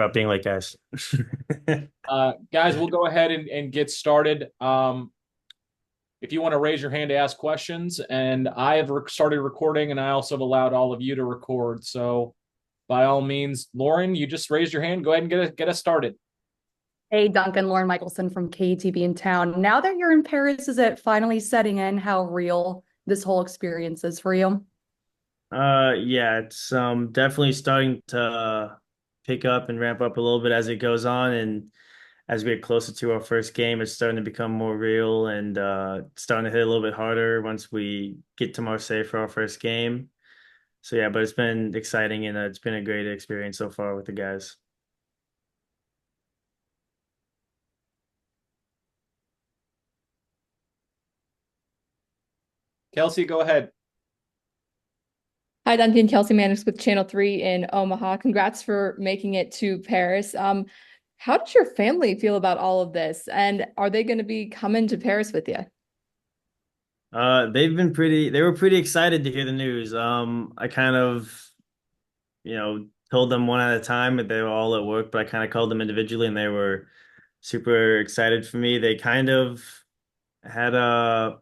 for being late, guys. Guys, we'll go ahead and get started. If you want to raise your hand to ask questions, and I have started recording, and I also have allowed all of you to record. So, by all means, Lauren, you just raised your hand. Go ahead and get us started. Hey, Duncan, Lauren Michelson from KTV in town. Now that you're in Paris, is it finally setting in how real this whole experience is for you? Yeah, it's definitely starting to pick up and ramp up a little bit as it goes on, and as we get closer to our first game, it's starting to become more real and starting to hit a little bit harder once we get to Marseille for our first game. So yeah, but it's been exciting and it's been a great experience so far with the guys. Kelsey, go ahead. Hi, Duncan. Kelsey Mannix with Channel 3 in Omaha. Congrats for making it to Paris. How does your family feel about all of this? And are they going to be coming to Paris with you? They were pretty excited to hear the news. I kind of, told them one at a time, but they were all at work, but I kind of called them individually and they were super excited for me. They kind of had a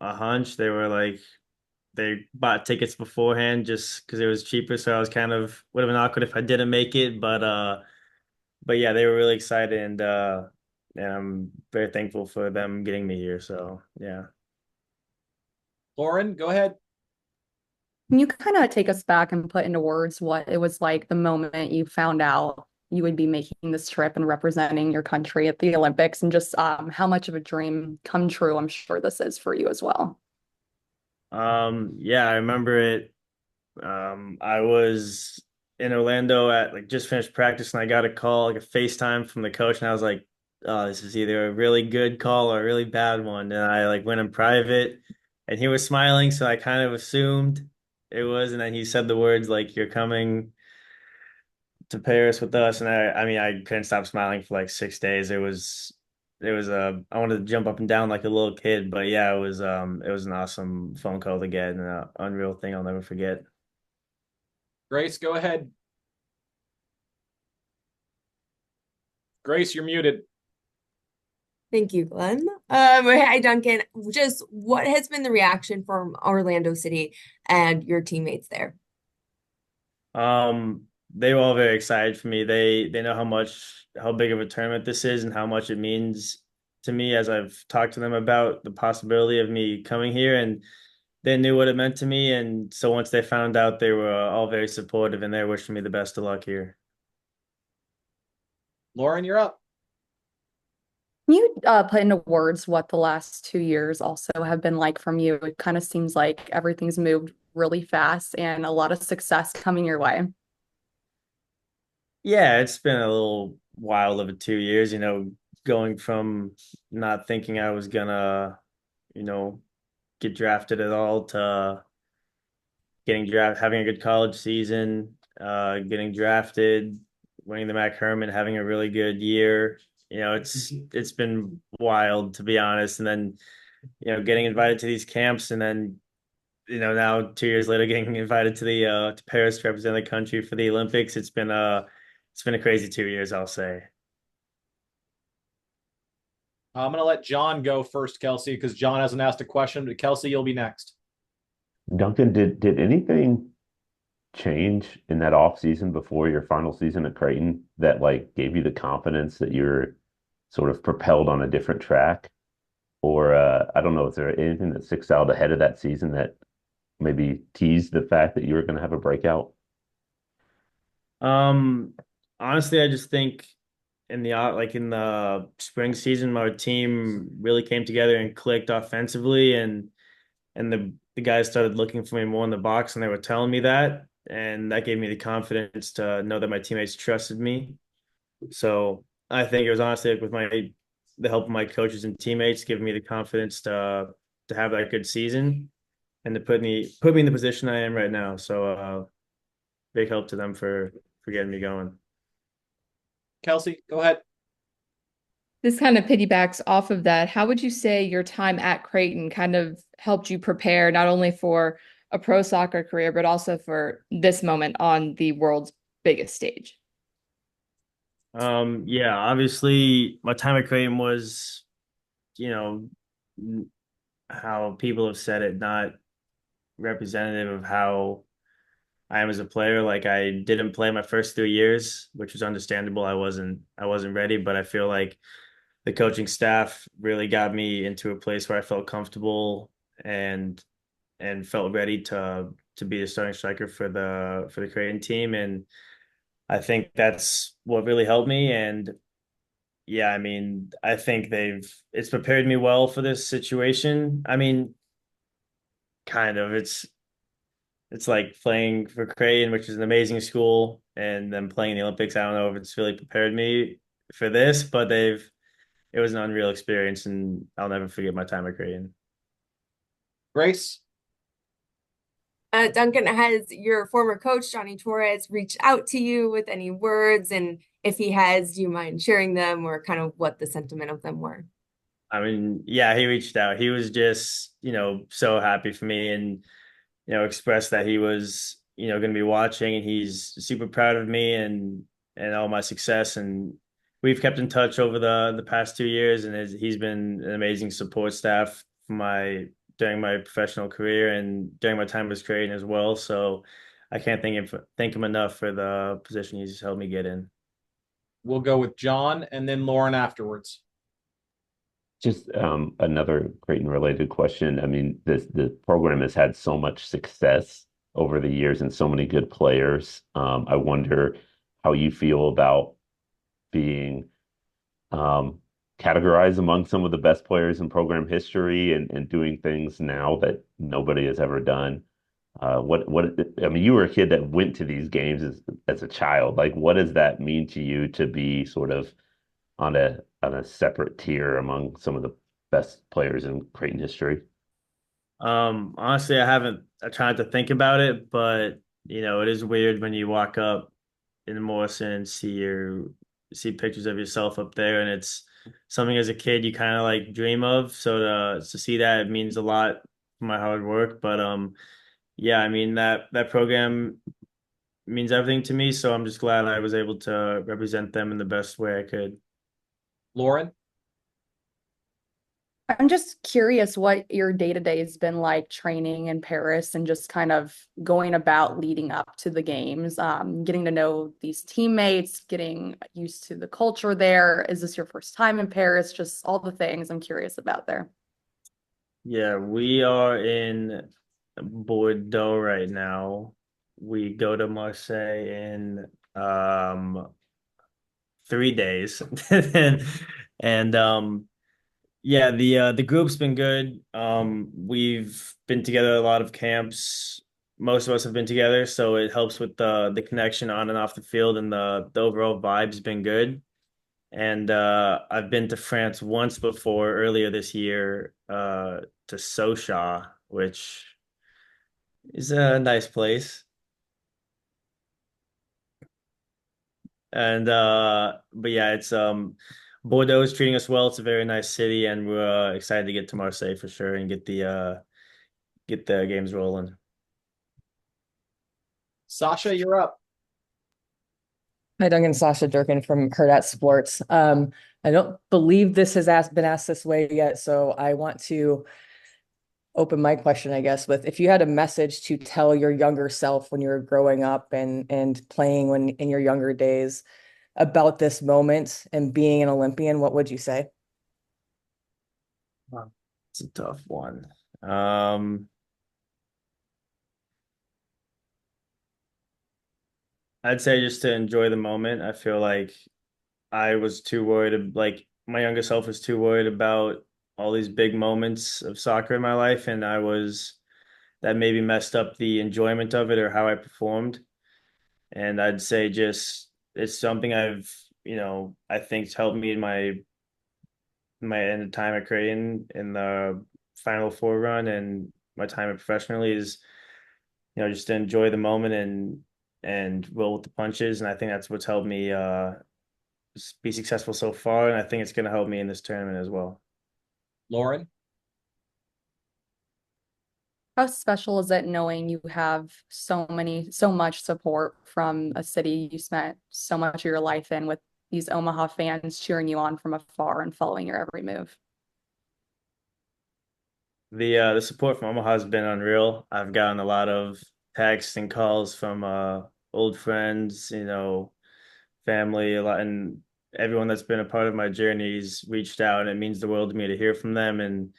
hunch. They were like they bought tickets beforehand just because it was cheaper, so I was kind of would have been awkward if I didn't make it, but yeah, they were really excited and I'm very thankful for them getting me here. So, yeah. Lauren, go ahead. Can you kind of take us back and put into words what it was like the moment you found out you would be making this trip and representing your country at the Olympics and just how much of a dream come true I'm sure this is for you as well? Yeah, I remember it. I was in Orlando at like just finished practice and I got a call, like a FaceTime from the coach, and I was like, oh, this is either a really good call or a really bad one. And I like went in private and he was smiling, so I kind of assumed it was, and then he said the words like, you're coming to Paris with us, and I mean I couldn't stop smiling for like 6 days. It was I wanted to jump up and down like a little kid, but yeah, it was an awesome phone call to get and an unreal thing I'll never forget. Grace, go ahead. Grace, you're muted. Thank you, Glenn. Hi, Duncan. Just what has been the reaction from Orlando City and your teammates there? They were all very excited for me. They know how big of a tournament this is and how much it means to me as I've talked to them about the possibility of me coming here, and they knew what it meant to me. And so once they found out, they were all very supportive and they're wishing me the best of luck here. Lauren, you're up. Can you put into words what the last 2 years also have been like from you? It kind of seems like everything's moved really fast and a lot of success coming your way. Yeah, it's been a little wild of a 2 years, going from not thinking I was gonna, you know, get drafted at all to having a good college season, getting drafted, winning the Mac Herman, having a really good year. It's been wild to be honest. And then, getting invited to these camps and then, now 2 years later getting invited to the to Paris to represent the country for the Olympics. It's been a crazy 2 years, I'll say. I'm going to let John go first, Kelsey, because John hasn't asked a question, but Kelsey, you'll be next. Duncan, did anything change in that off season before your final season at Creighton that like gave you the confidence that you're sort of propelled on a different track? Or I don't know, is there anything that sticks out ahead of that season that maybe teased the fact that you were going to have a breakout? Um, Honestly, I just think in the spring season, our team really came together and clicked offensively, and the guys started looking for me more in the box, and they were telling me that, and that gave me the confidence to know that my teammates trusted me. So I think it was honestly like with the help of my coaches and teammates giving me the confidence to have that good season and to put me in the position I am right now. So big help to them for getting me going. Kelsey, go ahead. This kind of piggybacks off of that. How would you say your time at Creighton kind of helped you prepare not only for a pro soccer career, but also for this moment on the world's biggest stage? Yeah, obviously my time at Creighton was, you know, how people have said it, not representative of how I am as a player. Like I didn't play my first 3 years, which was understandable. I wasn't ready, but I feel like the coaching staff really got me into a place where I felt comfortable and felt ready to be the starting striker for the Creighton team. And I think that's what really helped me. And yeah, I mean, I think it's prepared me well for this situation. I mean, kind of. It's like playing for Creighton, which is an amazing school, and then playing in the Olympics. I don't know if it's really prepared me for this, but it was an unreal experience, and I'll never forget my time at Creighton. Grace? Duncan, has your former coach, Johnny Torres, reached out to you with any words? And if he has, do you mind sharing them or kind of what the sentiment of them were? I mean, yeah, he reached out. He was just, so happy for me and, expressed that he was, going to be watching and he's super proud of me and all my success. And we've kept in touch over the past 2 years, and he's been an amazing support staff for during my professional career and during my time as Creighton as well. So I can't thank him enough for the position he's helped me get in. We'll go with John and then Lauren afterwards. Just another Creighton related question. I mean, the program has had so much success over the years and so many good players. I wonder how you feel about being categorized among some of the best players in program history and doing things now that nobody has ever done. I mean, you were a kid that went to these games as a child. Like, what does that mean to you to be sort of on a separate tier among some of the best players in Creighton history? Honestly, I tried to think about it, but it is weird when you walk up in Morrison and see pictures of yourself up there, and it's something as a kid you kind of like dream of. So to see that, it means a lot for my hard work. But yeah, I mean that program means everything to me. So I'm just glad I was able to represent them in the best way I could. Lauren? I'm just curious what your day-to-day has been like training in Paris and just kind of going about leading up to the games, getting to know these teammates, getting used to the culture there. Is this your first time in Paris? Just all the things I'm curious about there. Yeah, we are in Bordeaux right now. We go to Marseille in 3 days. and yeah, the group's been good. We've been together at a lot of camps. Most of us have been together, so it helps with the connection on and off the field, and the overall vibe's been good. And I've been to France once before earlier this year, to Sochaux, which is a nice place. And but yeah, it's Bordeaux is treating us well. It's a very nice city, and we're excited to get to Marseille for sure and get the games rolling. Sasha, you're up. Hi, Duncan. Sasha Durkin from Herd at Sports. I don't believe this has been asked this way yet, so I want to open my question, I guess, with if you had a message to tell your younger self when you were growing up and playing when in your younger days about this moment and being an Olympian, what would you say? Wow. It's a tough one. I'd say just to enjoy the moment. I feel like I was too worried, like my younger self was too worried about all these big moments of soccer in my life, and that maybe messed up the enjoyment of it or how I performed. And I'd say just it's something I think's helped me in my time at Creighton in the Final Four run and my time professionally is just to enjoy the moment and roll with the punches. And I think that's what's helped me be successful so far, and I think it's going to help me in this tournament as well. Lauren? How special is it knowing you have so much support from a city you spent so much of your life in with these Omaha fans cheering you on from afar and following your every move? The support from Omaha has been unreal. I've gotten a lot of texts and calls from old friends, family, a lot, and everyone that's been a part of my journey's reached out, and it means the world to me to hear from them. And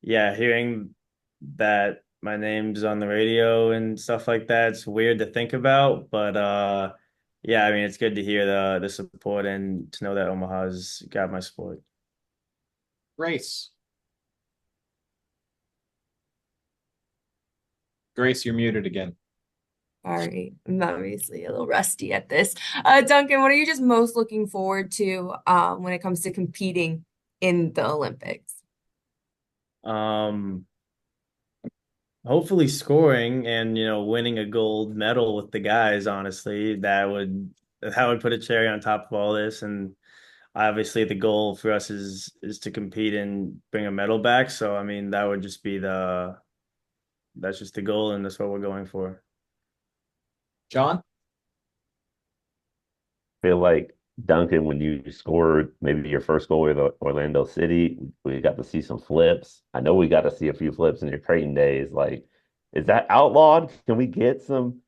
yeah, hearing that my name's on the radio and stuff like that, it's weird to think about, but yeah, I mean, it's good to hear the support and to know that Omaha's got my support. Grace. Grace, you're muted again. Sorry, I'm obviously a little rusty at this. Duncan, what are you just most looking forward to when it comes to competing in the Olympics? Um, Hopefully scoring and winning a gold medal with the guys, honestly, that would put a cherry on top of all this. And obviously the goal for us is to compete and bring a medal back. So I mean that would just be that's just the goal and that's what we're going for. John? Feel like Duncan, when you scored maybe your first goal with Orlando City, we got to see some flips. I know we got to see a few flips in your Creighton days. Like, is that outlawed? Can we get some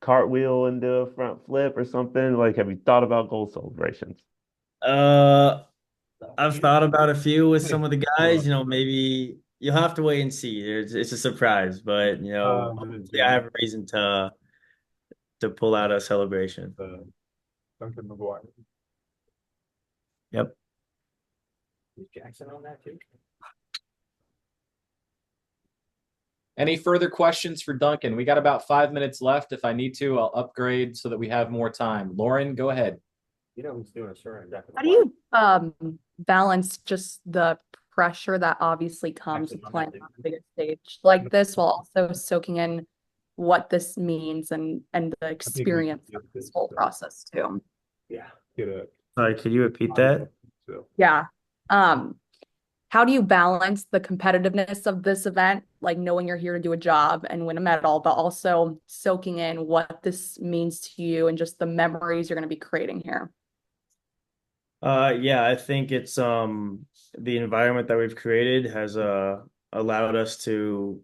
cartwheel into a front flip or something? Like, have you thought about goal celebrations? Uh I've thought about a few with some of the guys, maybe you'll have to wait and see. It's a surprise, but hopefully I have a reason to pull out a celebration. Yep. Any further questions for Duncan? We got about 5 minutes left. If I need to, I'll upgrade so that we have more time. Lauren, go ahead. How do you balance just the pressure that obviously comes with playing on a bigger stage like this while also soaking in what this means and the experience of this whole process too? Sorry, could you repeat that? Yeah. How do you balance the competitiveness of this event, like knowing you're here to do a job and win a medal, but also soaking in what this means to you and just the memories you're going to be creating here? Yeah, I think it's the environment that we've created has allowed us to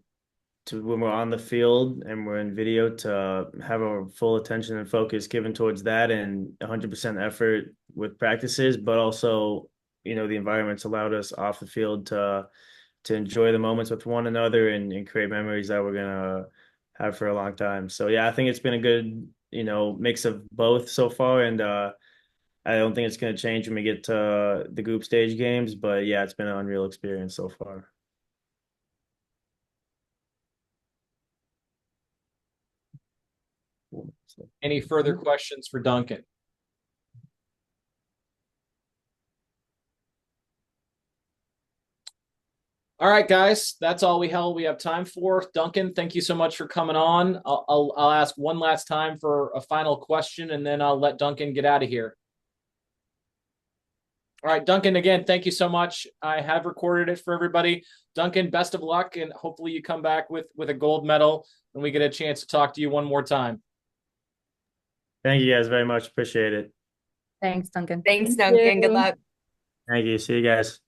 when we're on the field and we're in video to have our full attention and focus given towards that and 100% effort with practices, but also the environment's allowed us off the field to enjoy the moments with one another and create memories that we're gonna have for a long time. So yeah, I think it's been a good mix of both so far, and I don't think it's gonna change when we get to the group stage games, but yeah, it's been an unreal experience so far. Any further questions for Duncan? All right, guys, that's all we have time for. Duncan, thank you so much for coming on. I'll ask one last time for a final question, and then I'll let Duncan get out of here. All right, Duncan, again, thank you so much. I have recorded it for everybody. Duncan, best of luck, and hopefully you come back with a gold medal and we get a chance to talk to you one more time. Thank you guys very much. Appreciate it. Thanks, Duncan. Thanks, Duncan. Good luck. Thank you. See you guys.